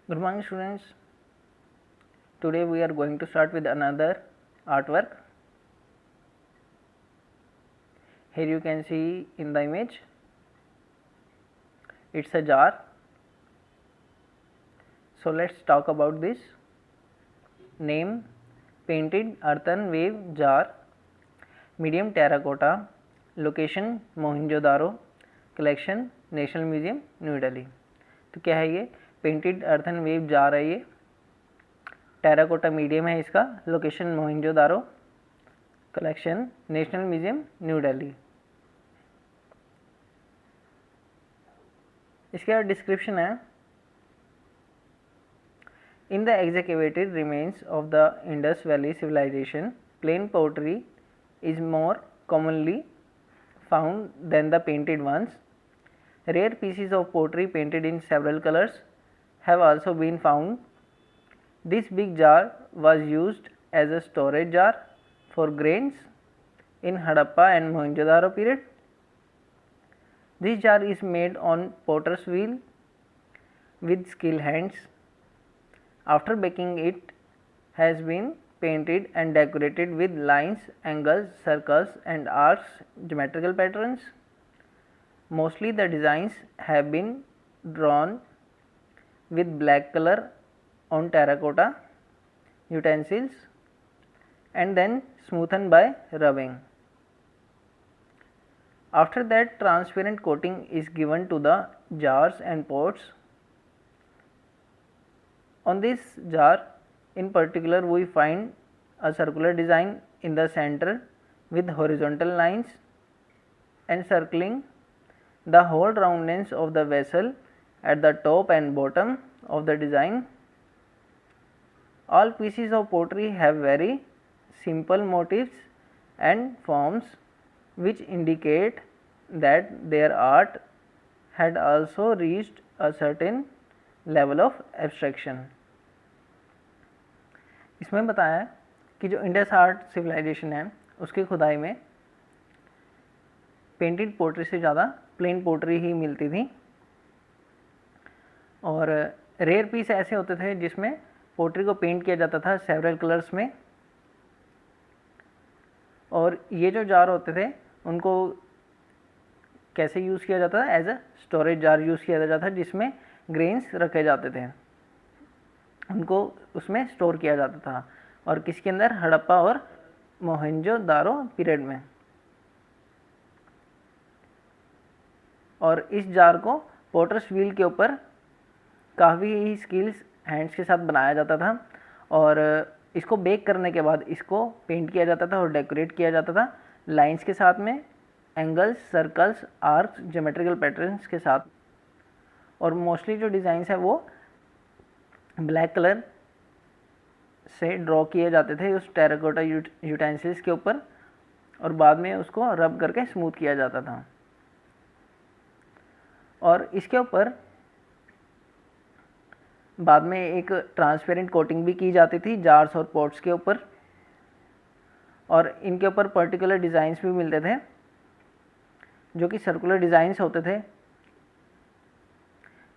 Good morning students. Today we are going to start with another artwork. Here you can see in the image, it's a jar. So let's talk about this. Name, painted earthen wave jar, medium terracotta, location Mohenjodaro, collection national museum New Delhi. तो क्या है ये? Painted earthen wave jar है ये, terracotta medium है इसका, location Mohenjodaro, collection national museum New Delhi. इसके बाद डिस्क्रिप्शन है, in the excavated remains of the Indus valley civilization plain pottery is more commonly found than the painted ones. Rare pieces of pottery painted in several colors have also been found. This big jar was used as a storage jar for grains in Harappa and Mohenjo-daro period. This jar is made on potter's wheel with skilled hands. After baking, it has been painted and decorated with lines, angles, circles and arcs, geometrical patterns. Mostly the designs have been drawn with black color on terracotta utensils and then smoothened by rubbing. After that, transparent coating is given to the jars and pots. On this jar in particular, we find a circular design in the center with horizontal lines encircling the whole roundness of the vessel at the top and bottom of the design. All pieces of pottery have very simple motifs and forms which indicate that their art had also reached a certain level of abstraction. इसमें बताया है कि जो Indus art civilisation है उसकी खुदाई में painted pottery से ज़्यादा प्लेन पोट्री ही मिलती थी और रेयर पीस ऐसे होते थे जिसमें पोट्री को पेंट किया जाता था सेवरल कलर्स में। और ये जो जार होते थे उनको कैसे यूज़ किया जाता था? As a storage jar use किया जाता था जिसमें ग्रेन्स रखे जाते थे, उनको उसमें स्टोर किया जाता था। और किसके अंदर? हड़प्पा और मोहनजोदारो पीरियड में। और इस जार को पोटर्स व्हील के ऊपर काफ़ी ही स्किल्स हैंड्स के साथ बनाया जाता था और इसको बेक करने के बाद इसको पेंट किया जाता था और डेकोरेट किया जाता था लाइंस के साथ में, angles, circles, arcs, geometrical patterns के साथ। और मोस्टली जो डिज़ाइंस है वो ब्लैक कलर से ड्रॉ किए जाते थे उस टेराकोटा यूटेंसिल्स के ऊपर और बाद में उसको रब करके स्मूथ किया जाता था। और इसके ऊपर बाद में एक ट्रांसपेरेंट कोटिंग भी की जाती थी जार्स और पॉट्स के ऊपर और इनके ऊपर पर्टिकुलर डिज़ाइंस भी मिलते थे जो कि सर्कुलर डिज़ाइंस होते थे।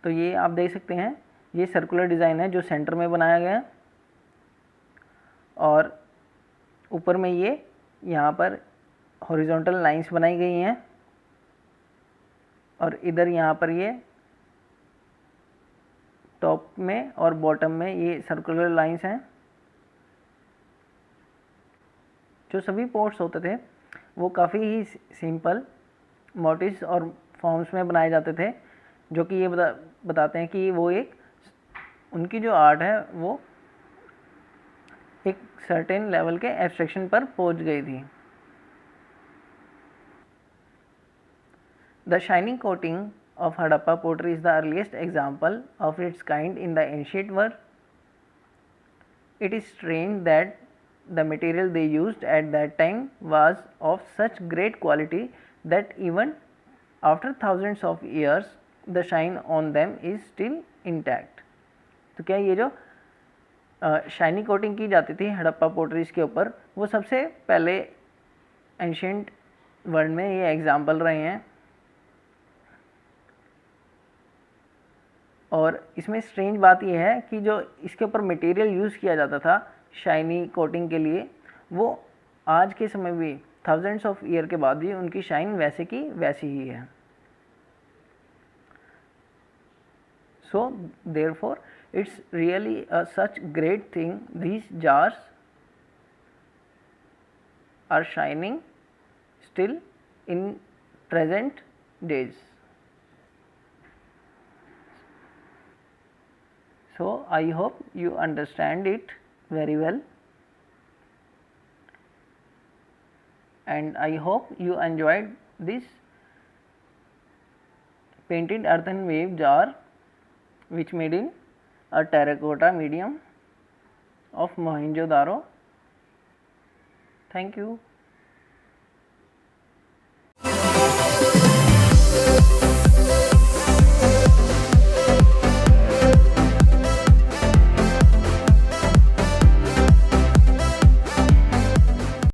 तो ये आप देख सकते हैं, ये सर्कुलर डिज़ाइन है जो सेंटर में बनाया गया है और ऊपर में ये यहाँ पर हॉरिजॉन्टल लाइंस बनाई गई हैं और इधर यहाँ पर ये टॉप में और बॉटम में ये सर्कुलर लाइंस हैं। जो सभी पोर्ट्स होते थे वो काफ़ी ही सिंपल मोटिव्स और फॉर्म्स में बनाए जाते थे जो कि ये बताते हैं कि वो एक उनकी जो आर्ट है वो एक सर्टेन लेवल के एब्स्ट्रैक्शन पर पहुंच गई थी। The shining coating of Harappa pottery is the earliest example of its kind in the ancient world. It is strange that the material they used at that time was of such great quality that even after thousands of years the shine on them is still intact. तो क्या ये जो shiny coating की जाती थी हड़प्पा पोटरीज के ऊपर वो सबसे पहले एंशिएंट वर्ल्ड में ये एग्जाम्पल रहे हैं और इसमें स्ट्रेंज बात यह है कि जो इसके ऊपर मटेरियल यूज़ किया जाता था शाइनी कोटिंग के लिए, वो आज के समय में थाउजेंड्स ऑफ ईयर के बाद भी उनकी शाइन वैसे की वैसी ही है. So therefore it's really a such great thing, these jars are shining still in present days. So I hope you understand it very well, and I hope you enjoyed this painted earthen wave jar which made in a terracotta medium of Mohenjo-daro. Thank you.